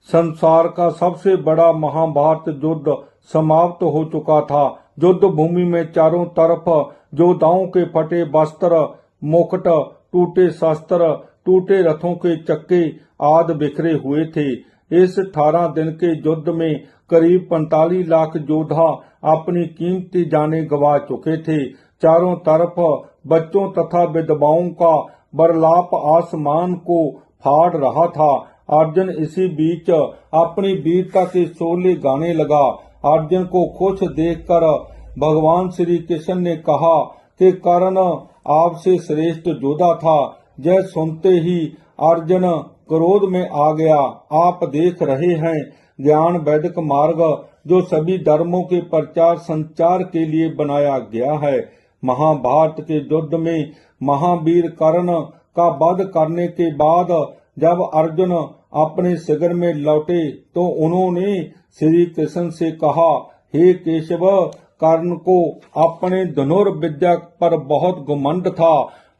संसार का सबसे बड़ा महाभारत युद्ध समाप्त हो चुका था। युद्ध भूमि में चारों तरफ योद्धाओं के फटे वस्त्र, मुकुट, टूटे शस्त्र, टूटे रथों के चक्के आदि बिखरे हुए थे। इस 18 दिन के युद्ध में करीब 45 लाख योद्धा अपनी कीमती जानें गंवा चुके थे। चारों तरफ बच्चों तथा विधवाओं का बरलाप आसमान को फाड़ रहा था। अर्जुन इसी बीच अपनी वीरता के शोले गाने लगा। अर्जुन को खुश देखकर भगवान श्री कृष्ण ने कहा कि कर्ण आपसे श्रेष्ठ योद्धा था। यह सुनते ही अर्जुन क्रोध में आ गया। आप देख रहे हैं, ज्ञान वैदिक मार्ग जो सभी धर्मों के प्रचार संचार के लिए बनाया गया है। महाभारत के युद्ध में महावीर कर्ण का वध करने के बाद जब अर्जुन अपने शिविर में लौटे तो उन्होंने श्री कृष्ण से कहा, हे केशव, कर्ण को अपने धनुर्विद्या पर बहुत घमंड था।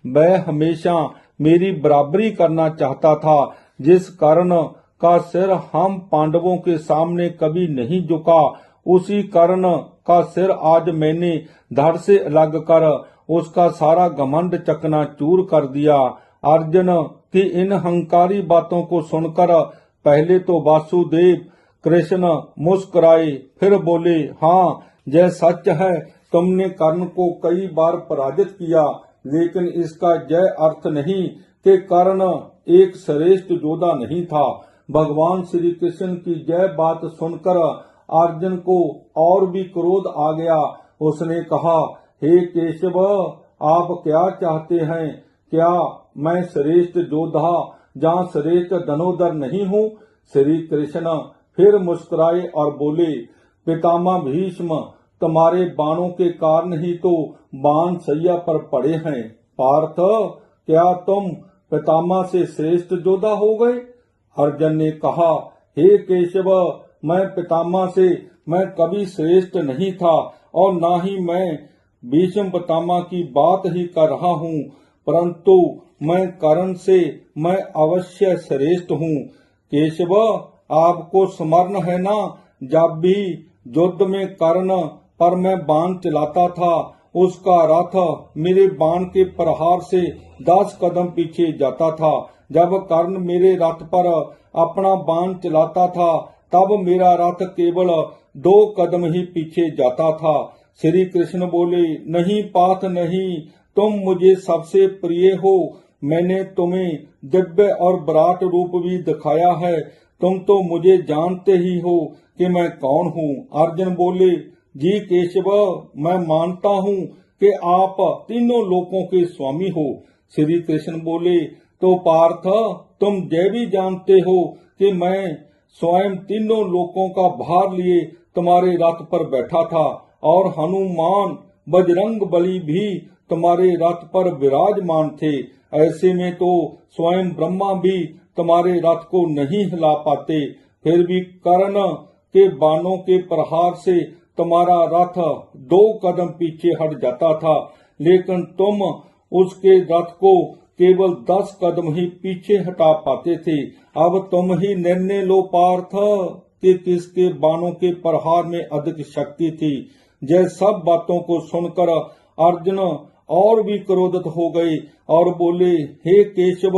वह हमेशा मेरी बराबरी करना चाहता था। जिस कर्ण का सिर हम पांडवों के सामने कभी नहीं झुका, उसी कर्ण का सिर आज मैंने धड़ से अलग कर उसका सारा घमंड चकनाचूर कर दिया। अर्जुन की इन हंकारी बातों को सुनकर पहले तो वासुदेव कृष्ण मुस्कुराए, फिर बोले, हाँ, यह सच है, तुमने कर्ण को कई बार पराजित किया, लेकिन इसका यह अर्थ नहीं कि कर्ण एक श्रेष्ठ योद्धा नहीं था। भगवान श्री कृष्ण की यह बात सुनकर अर्जुन को और भी क्रोध आ गया। उसने कहा, हे केशव, आप क्या चाहते हैं? क्या मैं श्रेष्ठ योद्धा जहाँ श्रेष्ठ धनुर्धर नहीं हूँ? श्री कृष्ण फिर मुस्कुराए और बोले, पितामह भीष्म, तुम्हारे बाणों के कारण ही तो बाण सैया पर पड़े हैं। पार्थ, क्या तुम पितामह से श्रेष्ठ योद्धा हो गए? अर्जुन ने कहा, हे केशव, मैं पितामह से मैं कभी श्रेष्ठ नहीं था और ना ही मैं भीष्म पितामह की बात ही कर रहा हूँ, परंतु मैं कर्ण से मैं अवश्य श्रेष्ठ हूँ। केशव, आपको स्मरण है ना, जब भी युद्ध में कर्ण पर मैं बाण चलाता था, उसका रथ मेरे बाण के प्रहार से 10 कदम पीछे जाता था। जब कर्ण मेरे रथ पर अपना बाण चलाता था, तब मेरा रथ केवल 2 कदम ही पीछे जाता था। श्री कृष्ण बोले, नहीं पार्थ नहीं, तुम मुझे सबसे प्रिय हो। मैंने तुम्हें दिव्य और विराट रूप भी दिखाया है। तुम तो मुझे जानते ही हो कि मैं कौन हूँ। अर्जुन बोले, जी केशव, मैं मानता हूँ कि आप तीनों लोकों के स्वामी हो। श्री कृष्ण बोले, तो पार्थ, तुम यह भी जानते हो कि मैं स्वयं तीनों लोकों का भार लिए तुम्हारे रथ पर बैठा था और हनुमान बजरंग बली भी तुम्हारे रथ पर विराजमान थे। ऐसे में तो स्वयं ब्रह्मा भी तुम्हारे रथ को नहीं हिला पाते। फिर भी कर्ण के बाणों के प्रहार से तुम्हारा रथ 2 कदम पीछे हट जाता था, लेकिन तुम उसके रथ को केवल 10 कदम ही पीछे हटा पाते थे। अब तुम ही निर्णय लो पार्थ कि किसके बाणों के प्रहार में अधिक शक्ति थी। यह सब बातों को सुनकर अर्जुन और भी क्रोधित हो गए और बोले, हे केशव,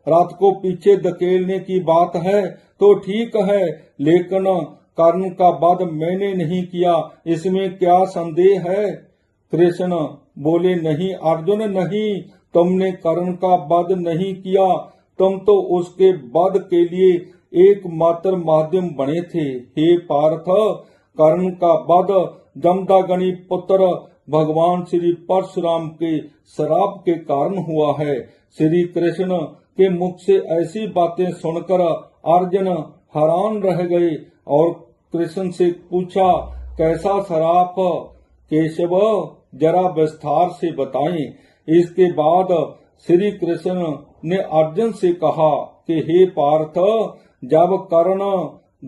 रथ को पीछे धकेलने की बात है तो ठीक है, लेकिन कर्ण का वध मैंने नहीं किया, इसमें क्या संदेह है? कृष्ण बोले, नहीं अर्जुन नहीं, तुमने कर्ण का वध नहीं किया, तुम तो उसके वध के लिए एकमात्र माध्यम बने थे। हे पार्थ, कर्ण का वध जमदग्नि पुत्र भगवान श्री परशुराम के श्राप के कारण हुआ है। श्री कृष्ण के मुख से ऐसी बातें सुनकर अर्जुन हैरान रह गए और कृष्ण से पूछा, कैसा श्राप केशव, जरा विस्तार से बताएं। इसके बाद श्री कृष्ण ने अर्जुन से कहा कि हे पार्थ, जब कर्ण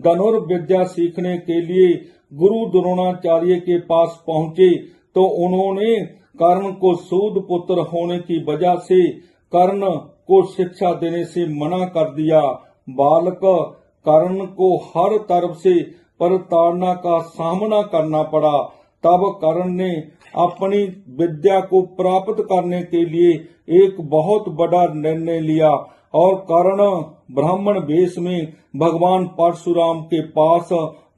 धनुर्विद्या सीखने के लिए गुरु द्रोणाचार्य के पास पहुंचे तो उन्होंने कर्ण को सूद पुत्र होने की वजह से कर्ण को शिक्षा देने से मना कर दिया। बालक, कर्ण को हर तरफ से प्रताड़ना का सामना करना पड़ा। तब कर्ण ने अपनी विद्या को प्राप्त करने के लिए एक बहुत बड़ा निर्णय लिया और कर्ण ब्राह्मण वेश में भगवान परशुराम के पास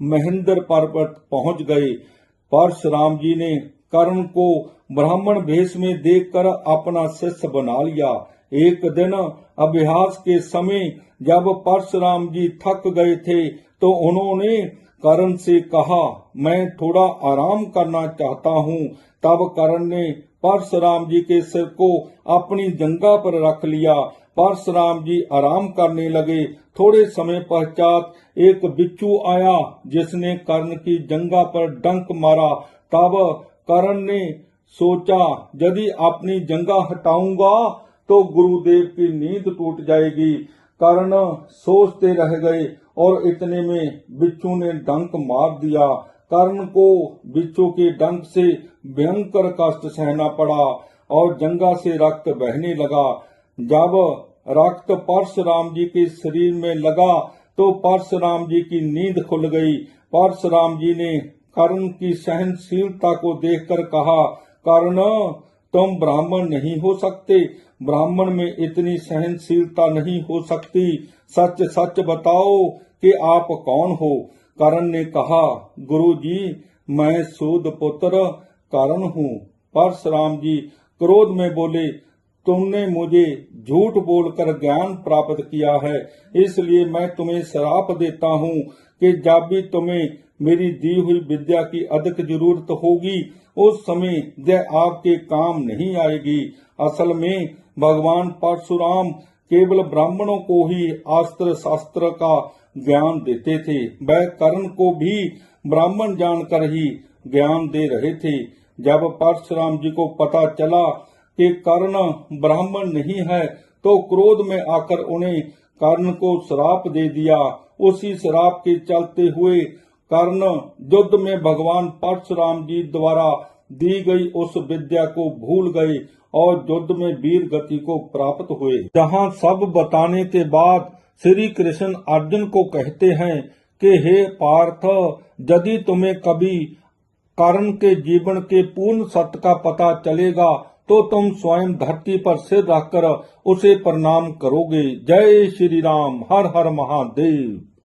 महेंद्र पर्वत पहुंच गए। परशुराम जी ने कर्ण को ब्राह्मण वेश में देखकर अपना शिष्य बना लिया। एक दिन अभ्यास के समय जब परशुराम जी थक गए थे तो उन्होंने कर्ण से कहा, मैं थोड़ा आराम करना चाहता हूँ। तब कर्ण ने परशुराम जी के सिर को अपनी जंघा पर रख लिया। परशुराम जी आराम करने लगे। थोड़े समय पश्चात एक बिच्छू आया जिसने कर्ण की जंघा पर डंक मारा। तब कर्ण ने सोचा, यदि अपनी जंघा हटाऊंगा तो गुरुदेव की नींद टूट जाएगी। कर्ण सोचते रह गए और इतने में बिच्छू ने डंक मार दिया। कर्ण को बिच्छू के डंक से भयंकर कष्ट सहना पड़ा और जंघा से रक्त बहने लगा। जब रक्त परशुराम जी के शरीर में लगा तो परशुराम जी की नींद खुल गई। परशुराम जी ने कर्ण की सहनशीलता को देखकर कहा, कर्ण, तुम ब्राह्मण नहीं हो सकते। ब्राह्मण में इतनी सहनशीलता नहीं हो सकती। सच सच बताओ कि आप कौन हो। कर्ण ने कहा, गुरुजी, मैं सूद पुत्र कर्ण हूँ। परशुराम जी क्रोध में बोले, तुमने मुझे झूठ बोलकर ज्ञान प्राप्त किया है, इसलिए मैं तुम्हें श्राप देता हूँ कि जब भी तुम्हें मेरी दी हुई विद्या की अधिक जरूरत होगी उस समय यह आपके काम नहीं आएगी। असल में भगवान परशुराम केवल ब्राह्मणों को ही अस्त्र शस्त्र का ज्ञान देते थे। वह कर्ण को भी ब्राह्मण जानकर ही ज्ञान दे रहे थे। जब परशुराम जी को पता चला कि कर्ण ब्राह्मण नहीं है तो क्रोध में आकर उन्हें कर्ण को श्राप दे दिया। उसी श्राप के चलते हुए कर्ण युद्ध में भगवान परशुराम जी द्वारा दी गई उस विद्या को भूल गए और युद्ध में वीर गति को प्राप्त हुए। जहाँ सब बताने के बाद श्री कृष्ण अर्जुन को कहते हैं कि हे पार्थ, यदि तुम्हें कभी कर्ण के जीवन के पूर्ण सत्य का पता चलेगा तो तुम स्वयं धरती पर सिर रखकर उसे प्रणाम करोगे। जय श्री राम। हर हर महादेव।